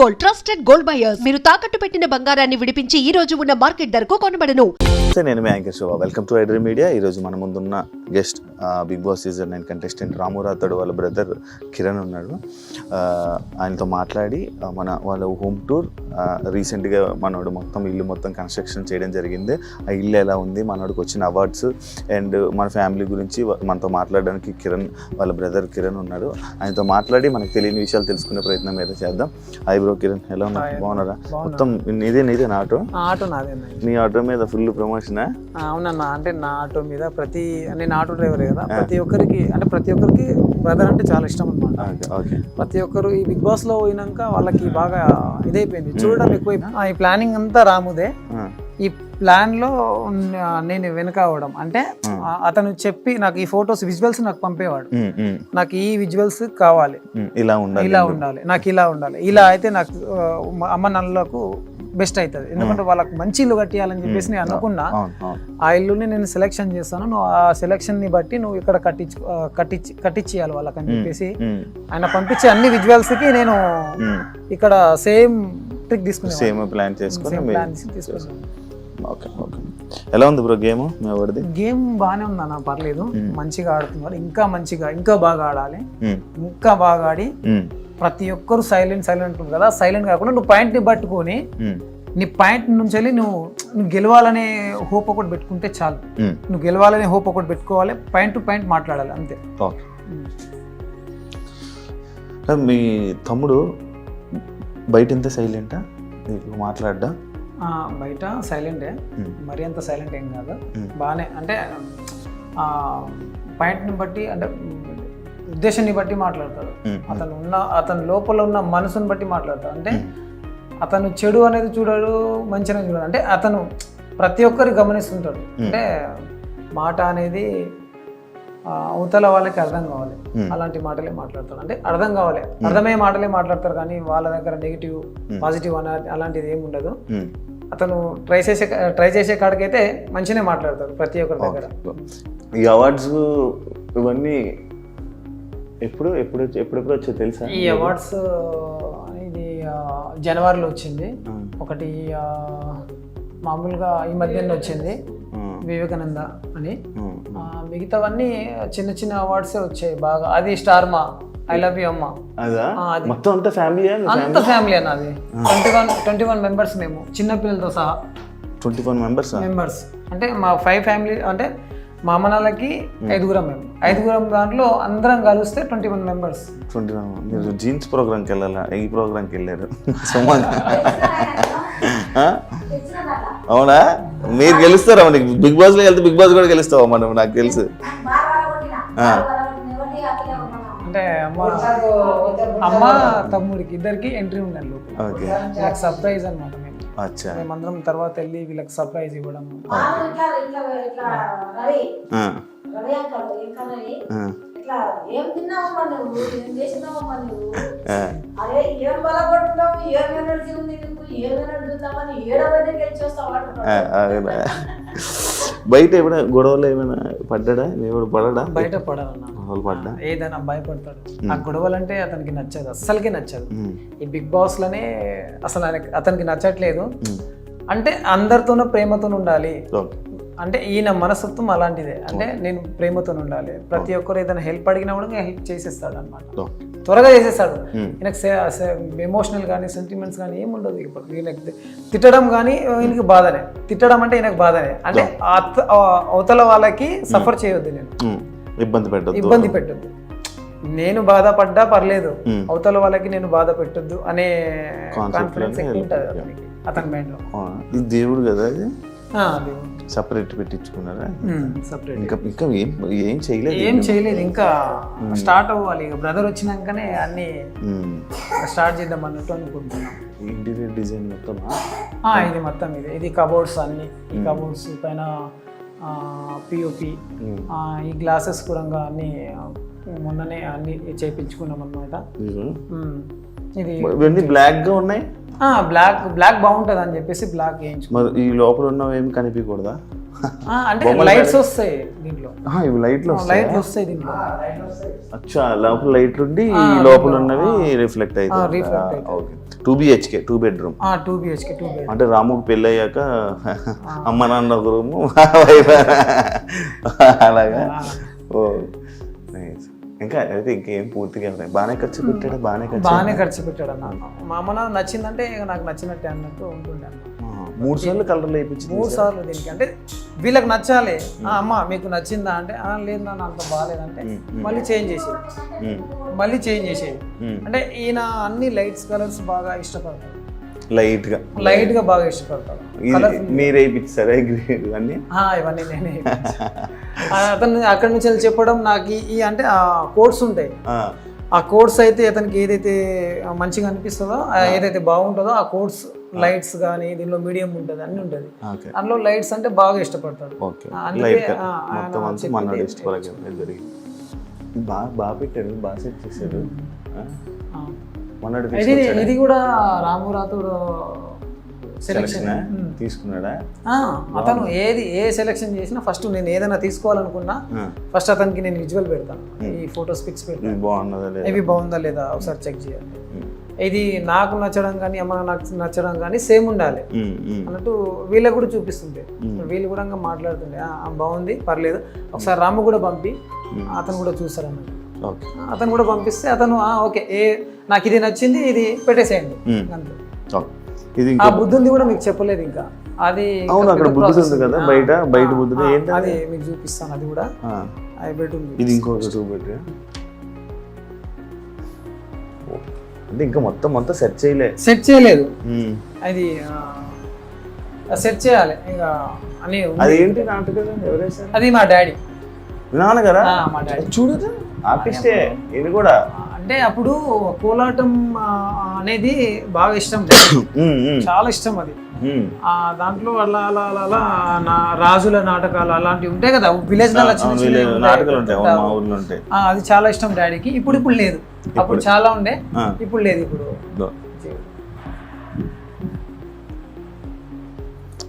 Gold, trusted gold buyers. మీరు తాకట్టు పెట్టిన బంగారాన్ని విడిపించి ఈ రోజు ఉన్న మార్కెట్ ధరకు కొనబడను. నేను మీ anchor Shobha. Welcome to iDream Media. ఈరోజు మన ముందున్న guest Bigg Boss season 9 contestant Ramu Rathod వాళ్ళ బ్రదర్ కిరణ్ ఉన్నాడు. ఆయనతో మాట్లాడి వాళ్ళ హోమ్ టూర్ రీసెంట్గా మనోడు ఇల్లు మొత్తం కన్స్ట్రక్షన్ చేయడం జరిగింది. ఆ ఇల్లు ఎలా ఉంది, మనోడికి వచ్చిన అవార్డ్స్ అండ్ మన ఫ్యామిలీ గురించి మనతో మాట్లాడడానికి వాళ్ళ బ్రదర్ కిరణ్ ఉన్నాడు. ఆయనతో మాట్లాడి మనకు తెలియని విషయాలు తెలుసుకునే ప్రయత్నం అయితే చేద్దాం. బ్రో కిరణ్, ఎలా ఉన్నా? బాగున్నారా? మొత్తం నీదే ఆటో నాదే. నీ ఆటో మీద ఫుల్ ప్రమోషన్? అవునన్నా, అంటే నా ఆటో మీద నేను ఆటో డ్రైవర్ కదా, ప్రతి ఒక్కరికి బ్రదర్ అంటే చాలా ఇష్టం అన్నమాట. ప్రతి ఒక్కరు ఈ బిగ్ బాస్ లో పోయినాక వాళ్ళకి బాగా ఇదైపోయింది, చూడడం ఎక్కువైపోయింది. ఈ ప్లానింగ్ అంతా రాముదే. ఈ ప్లాన్ లో నేను వెనక అవడం అంటే అతను చెప్పి నాకు ఈ ఫొటోస్ విజువల్స్ నాకు పంపేవాడు. నాకు ఈ విజువల్స్ కావాలి, ఇలా ఉండాలి, నాకు ఇలా ఉండాలి, ఇలా అయితే నాకు అమ్మ నాన్నలకు బెస్ట్ అవుతుంది. ఎందుకంటే వాళ్ళకి మంచి ఇల్లు కట్టియాలని చెప్పేసి నేను అనుకున్నా. ఆ ఇల్లుని నేను సెలెక్షన్ చేస్తాను, నువ్వు ఆ సెలెక్షన్ ని బట్టి నువ్వు ఇక్కడ కట్టించేయాలి వాళ్ళకి అని చెప్పేసి ఆయన పంపించే అన్ని విజువల్స్ కి నేను ఇక్కడ సేమ్ ట్రిక్ తీసుకున్నాను, సేమ్ ప్లాన్ తీసుకున్నాను. ఎలా ఉంది బ్రో గేమ్? గేమ్ బాగానే ఉంది అన్న, పర్లేదు, మంచిగా ఆడుతున్నారు. ఇంకా బాగా ఆడాలి, ఇంకా బాగా ఆడి ప్రతి ఒక్కరు సైలెంట్ ఉంటుంది కదా, సైలెంట్ కాకుండా నువ్వు పాయింట్ ని పట్టుకొని నీ పాయింట్ నుంచి వెళ్ళి నువ్వు గెలవాలనే హోప్ ఒకటి పెట్టుకుంటే చాలు. నువ్వు గెలవాలనే హోప్ ఒకటి పెట్టుకోవాలి, పాయింట్ టు పాయింట్ మాట్లాడాలి, అంతే. మీ తమ్ముడు బయట ఎంత సైలెంటా మాట్లాడ్డా? బయట సైలెంటే, మరి అంత సైలెంట్ ఏం కాదు, బాగానే. అంటే పాయింట్ని బట్టి, అంటే ఉద్దేశాన్ని బట్టి మాట్లాడతాడు. అతను లోపల ఉన్న మనసుని బట్టి మాట్లాడతాడు. అంటే అతను చెడు అనేది చూడడు, మంచిగా చూడడు. అంటే అతను ప్రతి ఒక్కరికి గమనిస్తుంటాడు. అంటే మాట అనేది అవతల వాళ్ళకి అర్థం కావాలి, అలాంటి మాటలే మాట్లాడతాడు. అంటే అర్థం కావాలి, అర్థమయ్యే మాటలే మాట్లాడతారు. కానీ వాళ్ళ దగ్గర నెగిటివ్ పాజిటివ్ అలాంటిది ఏమి ఉండదు. అతను ట్రై చేసే కాడికైతే మంచిగానే మాట్లాడతాడు ప్రతి ఒక్కరి దగ్గర. ఈ అవార్డ్స్ ఇవన్నీ ఎప్పుడు వచ్చో తెలుసా? ఈ అవార్డ్స్ ఇది జనవరిలో వచ్చింది ఒకటి, మామూలుగా ఈ మధ్యలో వచ్చింది వివేకానంద అని. మిగతావన్నీ చిన్న అవార్డ్సే వచ్చాయి బాగా. అది స్టార్ మా ఐ లవ్ యూ అమ్మ, అంత ఫ్యామిలీ అన్నది. 21 మెంబర్స్ మేము, చిన్న పిల్లలతో సహా 21 మెంబర్స్. అంటే మా 5 ఫ్యామిలీ, అంటే మా అమ్మనాలకి 5గురం, మేము 5గురం. దాంట్లో అందరం కలిస్తే 21 మెంబర్స్. 21. మీరు జీన్స్ ప్రోగ్రామ్కి వెళ్ళాలా? ఈ ప్రోగ్రామ్కి వెళ్ళారు? అవునా? మీరు గెలుస్తారా? బిగ్ బాస్ లో వెళ్తే బిగ్ బాస్ కూడా గెలుస్తావా మనం? నాకు తెలుసు. అంటే అమ్మ తమ్ముడికి ఇద్దరికి ఎంట్రీ ఉండాలి లోపల, సర్ప్రైజ్ అనమాట. మేమందరం తర్వాత వెళ్ళి వీళ్ళకి సర్ప్రైజ్ ఇవ్వడం. బయట ఏమైనా గొడవలు ఏమైనా పడ్డా? బయట పడ్డా ఏదైనా భయపడతాడు. ఆ గొడవలు అంటే అతనికి నచ్చదు, అస్సలకే నచ్చదు. ఈ బిగ్ బాస్ లోనే అసలు అతనికి నచ్చట్లేదు. అంటే అందరితోనూ ప్రేమతో ఉండాలి. అంటే ఈయన మనస్తత్వం అలాంటిదే. అంటే నేను ప్రేమతో ఉండాలి, ప్రతి ఒక్కరు ఏదైనా హెల్ప్ అడిగినా కూడా హెల్ప్ చేసేస్తాడు అనమాట, త్వరగా చేసేస్తాడు. ఈయనకు ఎమోషనల్ కానీ సెంటిమెంట్స్ కానీ ఏముండదు. ఇప్పుడు ఈయనకి తిట్టడం కానీ ఈయనకి బాధనే, తిట్టడం అంటే ఈయనకు బాధనే. అంటే అవతల వాళ్ళకి సఫర్ చేయొద్దు, నేను ఇబ్బంది పెట్టద్దు. నేను బాధపడ్డా పర్లేదు, అవతల వాళ్ళకి నేను బాధ పెట్టొద్దు అనే కాన్ఫిడెన్స్ ఎక్కువ ఉంటుంది అతని మైండ్ లో. దేవుడు కదా, సపరేట్ పెట్టించుకున్నారా? ఇంకా ఏం చేయలేదు, ఇంకా స్టార్ట్ అవ్వాలి. ఇక బ్రదర్ వచ్చినాకనే అన్ని స్టార్ట్ చేద్దాం అన్నట్టు అనుకుంటున్నాం. ఇంటీరియర్ డిజైన్ మొత్తం ఇది కబోర్డ్స్, అన్ని ఈ కబోర్డ్స్ పైన పిఓపి, ఈ గ్లాసెస్ కూడా అన్ని మొన్ననే అన్ని చేయించుకున్నాం అన్నమాట. ఇది బ్లాక్ గా ఉన్నాయి. బ్లాక్ బాగుంటుంది అని చెప్పేసి బ్లాక్ వేయించుకున్నాం. ఈ లోపల ఉన్నవి ఏమి కనిపించకూడదా? అంటే లైట్స్ వస్తాయి దీంట్లో, ఇవి లైట్లు లైట్లు వస్తాయి దీంట్లో. అచ్చా, లోపల లైట్ ఉండి లోపల ఉన్నవి రిఫ్లెక్ట్ అవుతాయి. Okay, 2 BHK 2 bedroom. 2 BHK 2 bedroom. అంటే రాముకి పెళ్ళి అయ్యాక అమ్మ నాన్న ఒక రూము అలాగా. ఓ నైస్. ఇంకా అయితే ఇంకేం పూర్తిగా బాగానే ఖర్చు పెట్టాడు. బాగానే ఖర్చు పెట్టాడు అన్న. మా అమ్మ నాన్న నచ్చిందంటే నాకు నచ్చినట్టే అన్నట్టు ఉంటుండే అన్న. 3 సార్లు కలర్లు వేయించి 3 సార్లు దీనికి. అంటే వీళ్ళకి నచ్చాలి. అమ్మ మీకు నచ్చిందా అంటే లేదు నాన్న అంత బాగాలేదంటే మళ్ళీ చేంజ్ చేసేది. అంటే ఈయన అన్ని లైట్స్ కలర్స్ బాగా ఇష్టపడతాడు, లైట్ గా బాగా ఇష్టపడతాడు. మీరు వేయించారా ఇవన్నీ? ఇవన్నీ నేనే. అతను అక్కడి నుంచి వెళ్ళి చెప్పడం నాకు ఈ అంటే ఆ కోడ్స్ ఉంటాయి, ఆ కోడ్స్ అయితే అతనికి ఏదైతే మంచిగా అనిపిస్తుందో, ఏదైతే బాగుంటుందో ఆ కోడ్స్ లైట్స్ కానీ దీనిలో మీడియం ఉంటుంది, అన్ని ఉంటుంది. అందులో లైట్స్ అంటే బాగా ఇష్టపడతాడు. బాగా పెట్టాడు, బాగా సెట్ చేశాడు. ఇది కూడా రాము రాథోడ్ సెలెక్షన్ తీసుకున్నాడా? అతను ఏ సెలెక్షన్ చేసినా ఫస్ట్ నేను ఏదైనా తీసుకోవాలనుకున్నా ఫస్ట్ అతనికి నేను విజువల్ పెడతాను, ఈ ఫొటోస్ పిక్స్ పెడతాను, ఇవి బాగుందా లేదా ఒకసారి చెక్ చేయాలి. ఇది నాకు నచ్చడం కానీ అమ్మ నాకు నచ్చడం కానీ సేమ్ ఉండాలి అన్నట్టు వీళ్ళకి కూడా చూపిస్తుంటే, వీళ్ళు కూడా మాట్లాడుతుండే బాగుంది పర్లేదు ఒకసారి రాము కూడా పంపి అతను కూడా చూస్తారు అన్నట్టు. అతను కూడా పంపిస్తే అతను ఓకే నాకు ఇది నచ్చింది, ఇది పెట్టేసేయండి అంతే. ఆ బుద్ధుంది కూడా మీకు చెప్పలేదు ఇంకా, అది బయట బుద్ధుడు అది మీకు చూపిస్తాను. అది కూడా బెడ్రూమ్. ఇది ఇంకొక 2 బెడ్రూమ్. అంటే ఇంకా మొత్తం సెట్ చేయలేదు. అది సెట్ చేయాలి ఇంకా అని. అదేంటి నాటకం ఎవరేసారు? అది మా డాడీ, నాన్నగారా? మా డాడీ చూడదు ఆర్టిస్టే. ఇది కూడా అంటే అప్పుడు కోలాటం అనేది బాగా ఇష్టం, చాలా ఇష్టం అది. దాంట్లో అలా అలా అలా అలా రాజుల నాటకాలు అలాంటివి ఉంటాయి కదా, విలేజ్ నాటకాలు ఉంటాయి, అది చాలా ఇష్టం డాడీకి. ఇప్పుడు లేదు, అప్పుడు చాలా ఉండే, ఇప్పుడు లేదు. ఇప్పుడు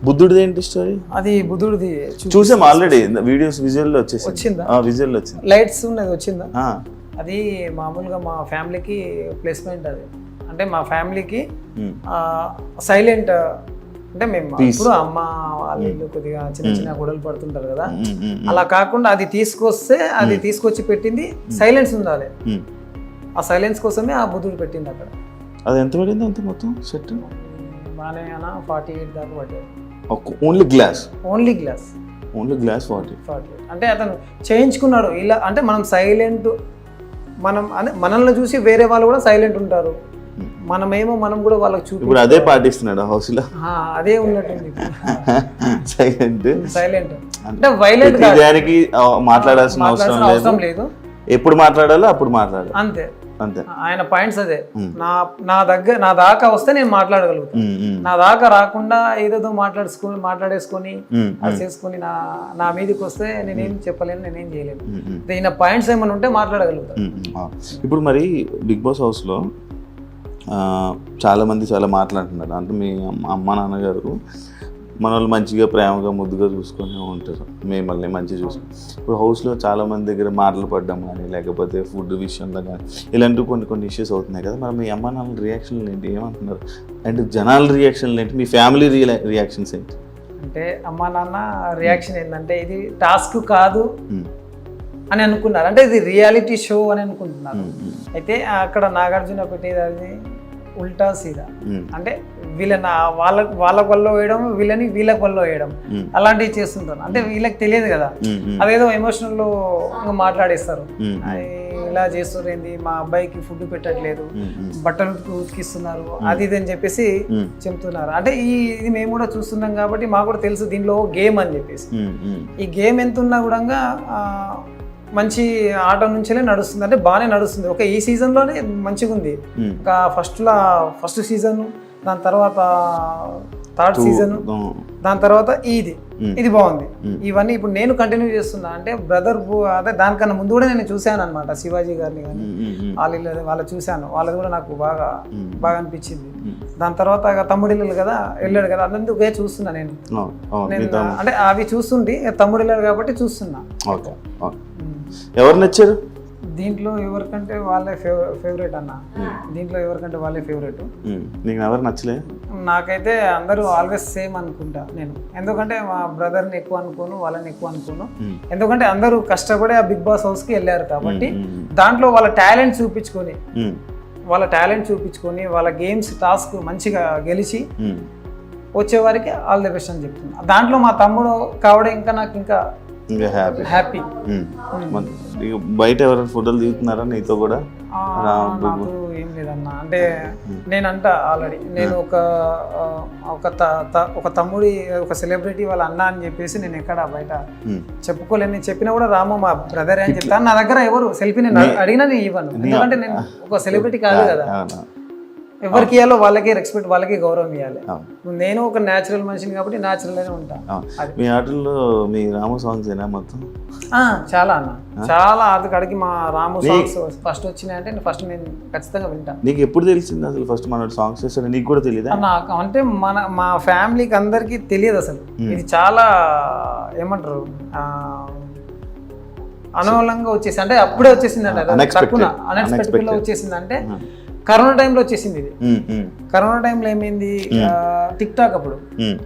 బుద్ధుడిది ఏంటి స్టోరీ? అది బుద్ధుడిది చూసాం ఆల్రెడీ, వీడియోస్ విజువల్ వచ్చిందా? విజువల్ వచ్చింది, లైట్స్ ఉన్నది వచ్చిందా? అది మామూలుగా మా ఫ్యామిలీకి ప్లేస్మెంట్. అది అంటే మా ఫ్యామిలీకి సైలెంట్, అంటే మేము ఇప్పుడు అమ్మ వాళ్ళు కొద్దిగా చిన్న గొడవలు పడుతుంటారు కదా, అలా కాకుండా అది తీసుకొచ్చి పెట్టింది సైలెన్స్ ఉండాలి. ఆ సైలెన్స్ కోసమే ఆ బుద్ధుడు పెట్టింది అక్కడ. అది ఎంత పడింది అంత మొత్తం సెట్? బాగానే 48 దాకా పడ్డాయి. Only glass 40. అంటే అతను చేయించుకున్నాడు ఇలా. అంటే మనం సైలెంట్, మనల్ని చూసి వేరే వాళ్ళు కూడా సైలెంట్ ఉంటారు, మనం కూడా వాళ్ళకి చూపి. ఇప్పుడు అదే పాటిస్తున్నాడు హౌస్ లో, అదే ఉన్నట్టుంది సైలెంట్. అంటే వైలెంట్ దానికి మాట్లాడాల్సిన అవసరం లేదు, ఎప్పుడు మాట్లాడాలో అప్పుడు మాట్లాడాలి అంతే. ఆయన పాయింట్స్ అదే. నా దాకా వస్తే నేను మాట్లాడగలుగుతాను, నా దాకా రాకుండా ఏదేదో మాట్లాడేసుకొని అది చేసుకొని నా మీదకి వస్తే నేనేం చెప్పలేను, నేనేం చేయలేను. ఈయన పాయింట్స్ ఏమైనా ఉంటే మాట్లాడగలుగుతాను. ఇప్పుడు మరి బిగ్ బాస్ హౌస్ లో చాలా మంది చాలా మాట్లాడుతున్నారు. అంటే మీ అమ్మ నాన్నగారు మన వాళ్ళు మంచిగా ప్రేమగా ముద్దుగా చూసుకొని ఉంటారు, మిమ్మల్ని మంచిగా చూసుకుంటారు. ఇప్పుడు హౌస్లో చాలామంది దగ్గర మాటలు పడ్డం కానీ లేకపోతే ఫుడ్ విషయంలో కానీ ఇలాంటివి కొన్ని ఇష్యూస్ అవుతున్నాయి కదా. మరి మీ అమ్మ నాన్న రియాక్షన్లు ఏంటి, ఏమంటున్నారు? అంటే జనాల రియాక్షన్లు ఏంటి, మీ ఫ్యామిలీ రియాక్షన్స్ ఏంటి? అంటే అమ్మ నాన్న రియాక్షన్ ఏంటంటే ఇది టాస్క్ కాదు అని అనుకున్నారు, అంటే ఇది రియాలిటీ షో అని అనుకుంటున్నారు. అయితే అక్కడ నాగార్జున పెట్టేది ఉల్టా సీదా, అంటే వీళ్ళని వాళ్ళ వల్ల వేయడం, వీళ్ళకి వల్ల వేయడం, అలాంటివి చేస్తుంటారు. అంటే వీళ్ళకి తెలియదు కదా, అదేదో ఎమోషనల్ లో మాట్లాడేస్తారు. ఇలా చేస్తారు ఏంది, మా అబ్బాయికి ఫుడ్ పెట్టట్లేదు, బట్టలు ఉతికిస్తున్నారు, అది ఇది అని చెప్పేసి చెప్తున్నారు. అంటే ఇది మేము కూడా చూస్తున్నాం కాబట్టి మాకు కూడా తెలుసు దీనిలో గేమ్ అని చెప్పేసి. ఈ గేమ్ ఎంత ఉన్నా కూడా మంచి ఆట నుంచే నడుస్తుంది, అంటే బాగానే నడుస్తుంది. ఒక ఈ సీజన్లోనే మంచిగా ఉంది. ఒక ఫస్ట్ సీజన్, దాని తర్వాత థర్డ్ సీజన్, దాని తర్వాత ఇది బాగుంది. ఇవన్నీ ఇప్పుడు నేను కంటిన్యూ చేస్తున్నా. అంటే బ్రదర్ అదే దానికన్నా ముందు కూడా నేను చూశాను అనమాట, శివాజీ గారిని కానీ వాళ్ళు చూశాను, వాళ్ళది కూడా నాకు బాగా అనిపించింది. దాని తర్వాత తమ్ముడు కదా వెళ్ళాడు కదా, అందుకే చూస్తున్నా నేను అంటే అవి చూస్తుంటే తమ్ముడు వెళ్ళాడు కాబట్టి చూస్తున్నా. ఎవరు నచ్చారు దీంట్లో? ఎవరికంటే వాళ్ళే ఫేవరెట్ అన్న, దీంట్లో ఎవరికంటే వాళ్ళే ఫేవరెట్. నీకు ఎవరు నచ్చలే? నాకైతే అందరూ ఆల్వేస్ సేమ్ అనుకుంటా నేను, ఎందుకంటే మా బ్రదర్ని ఎక్కువ అనుకోను, వాళ్ళని ఎక్కువ అనుకోను. ఎందుకంటే అందరూ కష్టపడి ఆ బిగ్ బాస్ హౌస్కి వెళ్ళారు కాబట్టి దాంట్లో వాళ్ళ టాలెంట్ చూపించుకొని వాళ్ళ గేమ్స్ టాస్క్ మంచిగా గెలిచి వచ్చేవారికి ఆల్ ది బెస్ట్ అని చెప్తున్నా. దాంట్లో మా తమ్ముడు కావడం ఇంకా నాకు ఇంకా హ్యాపీ. బయట ఎవరైనా ఫోటోలు దిగుతున్నారా నీతో కూడా? నాకు ఏం లేదన్నా, అంటే నేనంట ఆల్రెడీ నేను ఒక తమ్ముడి ఒక సెలబ్రిటీ వాళ్ళ అన్న అని చెప్పేసి నేను ఎక్కడ బయట చెప్పుకోలేను. నేను చెప్పినా కూడా రాము మా బ్రదర్ అని చెప్తాను. నా దగ్గర ఎవరు సెల్ఫీ నేను అడిగినా నేను ఇవ్వను, ఎందుకంటే నేను ఒక సెలబ్రిటీ కాదు కదా. ఎవరికి ఇవ్వాలో వాళ్ళకి రెస్పెక్ట్, వాళ్ళకి గౌరవం ఇవ్వాలి. నేను ఒక న్యాచురల్ మనిషిని కాబట్టి న్యాచురల్ గానే ఉంటా. మీ ఆటల్లో మీ రాము సాంగ్స్ ఏనా మొత్తం? చాలా అన్న, చాలా అడిగి మా రాము సాంగ్స్ ఫస్ట్ వచ్చినాయంటే ఫస్ట్ నేను ఖచ్చితంగా వింటా. నీకు ఎప్పుడు తెలిసింది అసలు ఫస్ట్ మన సాంగ్స్ చేస్తాడు? నీకు కూడా తెలియదా? నాకు అంటే మా ఫ్యామిలీకి అందరికి తెలియదు అసలు. ఇది చాలా ఏమంటారు అనవలంగా వచ్చేసి, అంటే అప్పుడే వచ్చేసింది అంటే అన్ఎక్స్పెక్టెడ్ గా వచ్చేసింది. అంటే కరోనా టైంలో వచ్చేసింది ఇది. కరోనా టైంలో ఏమైంది, టిక్ టాక్ అప్పుడు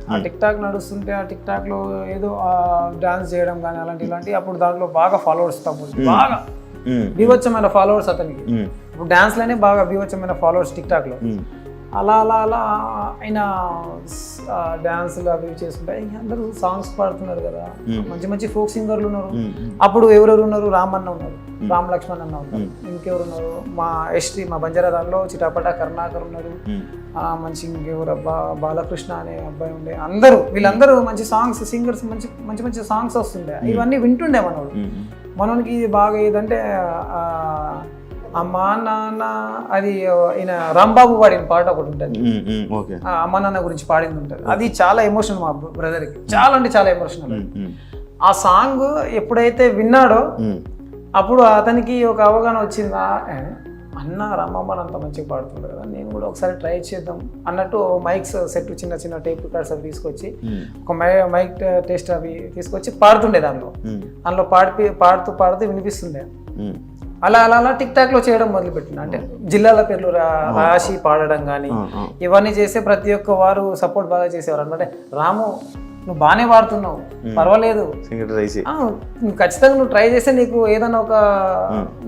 ఆ టిక్ టాక్ నడుస్తుంటే ఆ టిక్ టాక్ లో ఏదో డాన్స్ చేయడం కానీ ఇలాంటి అప్పుడు దాంట్లో బాగా ఫాలోవర్స్, బాగా బీభత్సమైన ఫాలోవర్స్ అతనికి. ఇప్పుడు డాన్స్ లోనే బాగా బీభత్సమైన ఫాలోవర్స్ టిక్ టాక్ లో. అలా ఆయన డాన్సులు అవి చేసుకుంటే అందరూ సాంగ్స్ పాడుతున్నారు కదా, మంచి మంచి ఫోక్ సింగర్లు ఉన్నారు. అప్పుడు ఎవరెవరు ఉన్నారు? రామన్న ఉన్నారు, రామ్ లక్ష్మణ్ అన్న ఉన్నారు, ఇంకెవరు ఉన్నారు? మా ఎస్టీ మా బంజారా దానిలో చిటాపట కరుణాకర్ ఉన్నారు, మంచి ఇంకెవరు బాలకృష్ణ అనే అబ్బాయి ఉండే. వీళ్ళందరూ మంచి సాంగ్స్ సింగర్స్, మంచి మంచి సాంగ్స్ వస్తుండే. ఇవన్నీ వింటుండే మనోనికి. ఇది బాగా ఏదంటే అమ్మా నాన్న, అది ఈయన రాంబాబు పాడిన పాట ఒకటి ఉంటుంది, అమ్మా నాన్న గురించి పాడింది ఉంటుంది. అది చాలా ఎమోషనల్ మా బ్రదర్కి, చాలా అంటే చాలా ఎమోషనల్. ఆ సాంగ్ ఎప్పుడైతే విన్నాడో అప్పుడు అతనికి ఒక అవగాహన వచ్చిందా, అన్న రామమ్మని అంత మంచిగా పాడుతుంది కదా, నేను కూడా ఒకసారి ట్రై చేద్దాం అన్నట్టు మైక్స్ సెట్, చిన్న చిన్న టేప్ రికార్డ్స్ అవి తీసుకొచ్చి ఒక మైక్ టెస్ట్ అవి తీసుకొచ్చి పాడుతుండే. దానిలో పాడుతూ వినిపిస్తుండే. అలా టిక్ టాక్ లో చేయడం మొదలుపెట్టిన. అంటే జిల్లాల పేర్లు రాసి పాడడం కానీ ఇవన్నీ చేస్తే ప్రతి ఒక్క వారు సపోర్ట్ బాగా చేసేవారు అనమాట. రాము నువ్వు బాగానే పాడుతున్నావు, పర్వాలేదు, ఖచ్చితంగా నువ్వు ట్రై చేస్తే నీకు ఏదైనా ఒక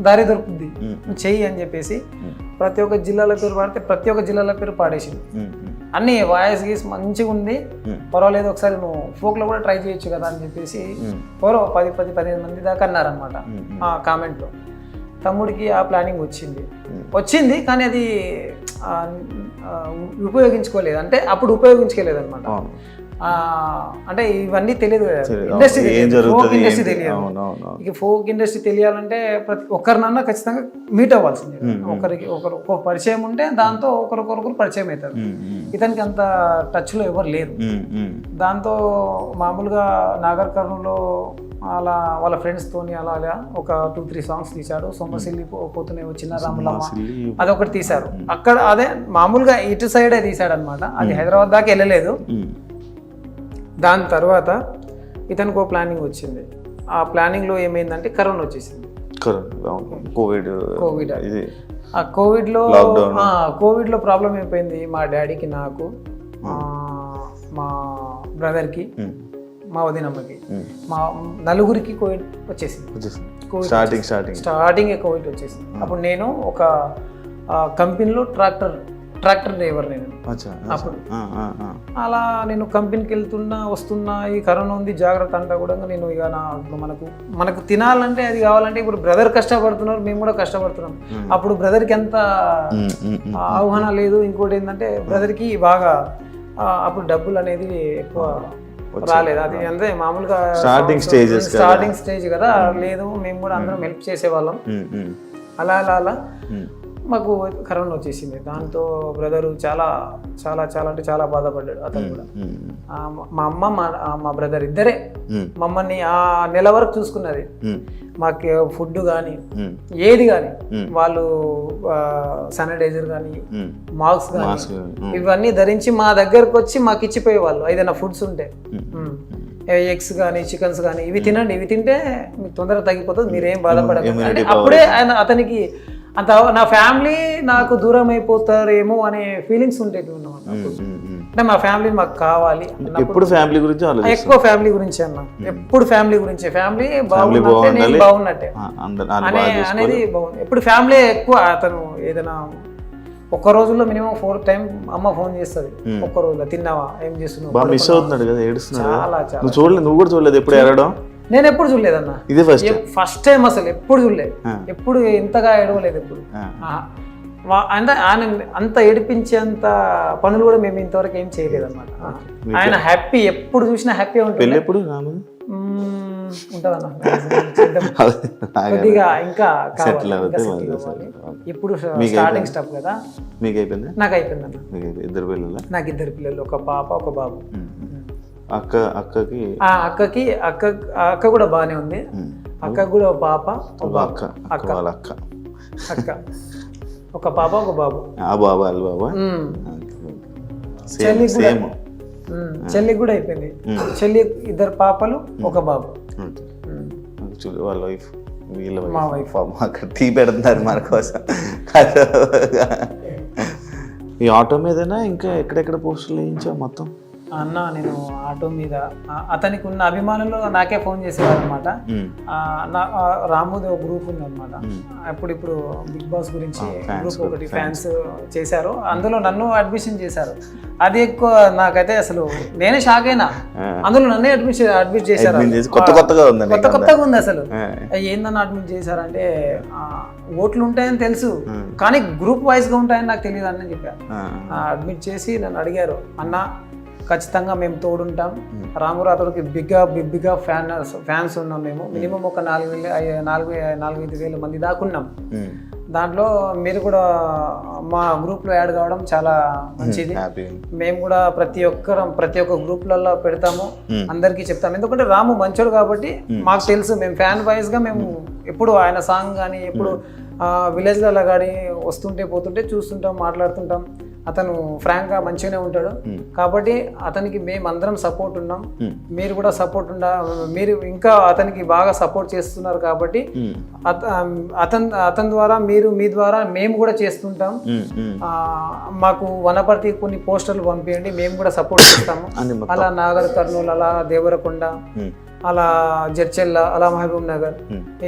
దారి దొరుకుతుంది, నువ్వు చెయ్యి అని చెప్పేసి ప్రతి ఒక్క జిల్లాల పేరు పాడితే ప్రతి ఒక్క జిల్లాల పేరు పాడేసింది. అన్ని వాయిస్ గీస్ మంచిగా ఉంది, పర్వాలేదు, ఒకసారి నువ్వు ఫోక్ లో కూడా ట్రై చేయొచ్చు కదా అని చెప్పేసి ఎవరో 10-15 మంది దాకా అన్నారనమాట ఆ కామెంట్ లో. తమ్ముడికి ఆ ప్లానింగ్ వచ్చింది కానీ అది ఉపయోగించుకోలేదు. అంటే అప్పుడు ఉపయోగించుకోలేదు అనమాట. అంటే ఇవన్నీ తెలియదు కదా, ఫోక్ ఇండస్ట్రీ తెలియదు. ఇక ఫోక్ ఇండస్ట్రీ తెలియాలంటే ప్రతి ఒక్కరినన్నా ఖచ్చితంగా మీట్ అవ్వాల్సిందే. ఒకరు పరిచయం ఉంటే దాంతో ఒకరికొకరు పరిచయం అవుతారు. ఇతనికి అంత టచ్ లో ఎవరు లేరు. దాంతో మామూలుగా నాగర్ కర్నూలులో అలా వాళ్ళ ఫ్రెండ్స్ తోని అలా ఒక 2-3 సాంగ్స్ తీశాడు. సొమ్మసిల్లి పోతూనే వచ్చిన రాములమ్మ అదొకటి తీశారు. అక్కడ అదే మామూలుగా ఇటు సైడే తీశాడు అనమాట. అది హైదరాబాద్ దాకా వెళ్ళలేదు. దాని తర్వాత ఇతనికి ఒక ప్లానింగ్ వచ్చింది. ఆ ప్లానింగ్ లో ఏమైందంటే కరోనా వచ్చేసింది. కోవిడ్ లో ప్రాబ్లం అయిపోయింది మా డాడీకి, నాకు, మా బ్రదర్కి, మా వదినమ్మకి, మా నలుగురికి కోవిడ్ వచ్చేసింది. స్టార్టింగ్ కోవిడ్ వచ్చేసింది. అప్పుడు నేను ఒక కంపెనీలో ట్రాక్టర్ డ్రైవర్ నేను. అప్పుడు అలా నేను కంపెనీకి వస్తున్నా, ఈ కరోనా ఉంది జాగ్రత్త అంటా కూడా నేను ఇక మనకు తినాలంటే అది కావాలంటే ఇప్పుడు బ్రదర్ కష్టపడుతున్నారు, మేము కూడా కష్టపడుతున్నాం. అప్పుడు బ్రదర్కి ఎంత అవగాహన లేదు. ఇంకోటి ఏంటంటే బ్రదర్కి బాగా అప్పుడు డబ్బులు అనేది ఎక్కువ రాలేదు. అది అంటే మామూలుగా స్టార్టింగ్ స్టేజ్ కదా, లేదు మేము కూడా అందరం హెల్ప్ చేసేవాళ్ళం. అలా మాకు కరోనా వచ్చేసింది. దాంతో బ్రదరు చాలా చాలా చాలా అంటే చాలా బాధపడ్డాడు అతను కూడా. మా అమ్మ మా బ్రదర్ ఇద్దరే మమ్మల్ని ఆ నెల వరకు చూసుకున్నది. మాకు ఫుడ్ కానీ ఏది కానీ వాళ్ళు శానిటైజర్ కానీ మాస్క్ కానీ ఇవన్నీ ధరించి మా దగ్గరకు వచ్చి మాకు ఇచ్చిపోయేవాళ్ళు. ఏదైనా ఫుడ్స్ ఉంటే ఎగ్స్ కానీ చికెన్స్ కానీ ఇవి తినండి, ఇవి తింటే మీకు తొందరగా తగ్గిపోతుంది, మీరేం బాధపడకండి అంటే అప్పుడే అతనికి అంత నా ఫ్యామిలీ నాకు దూరం అయిపోతారేమో అనే ఫీలింగ్స్ ఉండేవి అన్నమాట. అంటే మా ఫ్యామిలీ మాకు కావాలి, ఎప్పుడు ఫ్యామిలీ గురించి ఎక్కువ ఫ్యామిలీ గురించి అన్న, ఎప్పుడు ఫ్యామిలీ గురించి, ఫ్యామిలీ బాగున్నట్టే నేను బాగున్నట్టే అనేది బాగుంది. ఎప్పుడు ఫ్యామిలీ ఎక్కువ. అతను ఏదైనా ఒక్క రోజుల్లో మినిమం 4 టైం అమ్మ ఫోన్ చేస్తుంది. ఒక్క రోజులో తిన్నావా, ఏం చేస్తున్నావు, మిస్ అవుతున్నాడు కదా, ఏడుస్తున్నాడు. చాలా చాలా నువ్వు కూడా చూడలేదు ఎప్పుడు ఏడవడం? నేను ఎప్పుడు చూడలేదన్న, ఇదే ఫస్ట్ టైం అసలు ఎప్పుడు చూడలేదు, ఎప్పుడు ఇంతగా ఏడవలేదు ఎప్పుడు. అంటే ఆయన అంత ఏడిపించేంత పనులు కూడా మేము ఇంతవరకు ఏం చేయలేదు అన్నమాట. ఆయన హ్యాపీ, ఎప్పుడు చూసినా హ్యాపీ ఉంటుంది. ఎప్పుడు ఉంటదన్న కొద్దిగా ఇంకా ఇప్పుడు స్టార్టింగ్ స్టెప్ కదా. మీకు అయిపోయింది? నాకు అయిపోయింది అన్న. ఇద్దరు పిల్లలు? నాకు 2 పిల్లలు, ఒక పాప ఒక బాబు. అక్కకి అక్క కూడా బాగానే ఉంది. అక్కకు కూడా ఒక పాప ఒక బాబు. అక్క ఒక పాప ఒక బాబు. చెల్లి కూడా అయిపోయింది. చెల్లి 2 పాపలు ఒక బాబు. వాళ్ళ వైఫ్, మా వైఫ్ అక్కడ టీ పెడుతున్నారు మన కోసం. ఈ ఆటో మీదనా ఇంకా ఎక్కడెక్కడ పోస్టులు వేయించావు మొత్తం? అన్న నేను ఆటో మీద అతనికి ఉన్న అభిమానులు నాకే ఫోన్ చేసేవారు అనమాట. రాముది ఒక గ్రూప్ ఉంది అనమాట. ఇప్పుడు బిగ్ బాస్ గురించి గ్రూప్ ఒకటి ఫ్యాన్స్ చేశారు, అందులో నన్ను అడ్మిషన్ చేశారు. అది ఎక్కువ నాకైతే అసలు నేనే షాక్ అయినా. అందులో నన్నే అడ్మిట్ చేశారు. కొత్తగా ఉంది అసలు. ఏందన్న అడ్మిట్ చేశారంటే ఓట్లు ఉంటాయని తెలుసు కానీ గ్రూప్ వైజ్ గా ఉంటాయని నాకు తెలియదు అని చెప్పారు. అడ్మిట్ చేసి నన్ను అడిగారు, అన్న ఖచ్చితంగా మేము తోడుంటాం, రాము రాథోడ్కి బిగ్గా ఫ్యాన్స్ ఉన్నాం మేము. మినిమం ఒక 4-5 వేల మంది దాకున్నాం. దాంట్లో మీరు కూడా మా గ్రూప్లో యాడ్ కావడం చాలా మంచిది. మేము కూడా ప్రతి ఒక్క గ్రూప్లలో పెడతాము, అందరికీ చెప్తాము. ఎందుకంటే రాము మంచోడు కాబట్టి మాకు తెలుసు. మేము ఫ్యాన్ వైజ్గా మేము ఎప్పుడు ఆయన సాంగ్ కానీ ఎప్పుడు విలేజ్లలో కానీ వస్తుంటే పోతుంటే చూస్తుంటాం, మాట్లాడుతుంటాం. అతను ఫ్రాంక్గా మంచిగానే ఉంటాడు కాబట్టి అతనికి మేము అందరం సపోర్ట్ ఉన్నాం. మీరు కూడా సపోర్ట్ మీరు ఇంకా అతనికి బాగా సపోర్ట్ చేస్తున్నారు కాబట్టి అతని ద్వారా మీ ద్వారా మేము కూడా చేస్తుంటాం. మాకు వనపర్తి కొన్ని పోస్టర్లు పంపించండి, మేము కూడా సపోర్ట్ చేస్తాము. అలా నాగర్ కర్నూలు, అలా దేవరకొండ, అలా జడ్చెల్ల, అలా మహబూబ్ నగర్,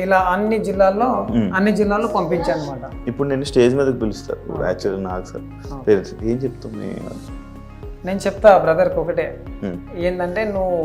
ఇలా అన్ని జిల్లాల్లో పంపించాను అనమాట. ఇప్పుడు నేను స్టేజ్ మీదకి పిలుస్తాను యాక్చువల్లీ నాకు సార్ ఏం చెప్తాను? నేను చెప్తా బ్రదర్కి ఒకటే, ఏంటంటే నువ్వు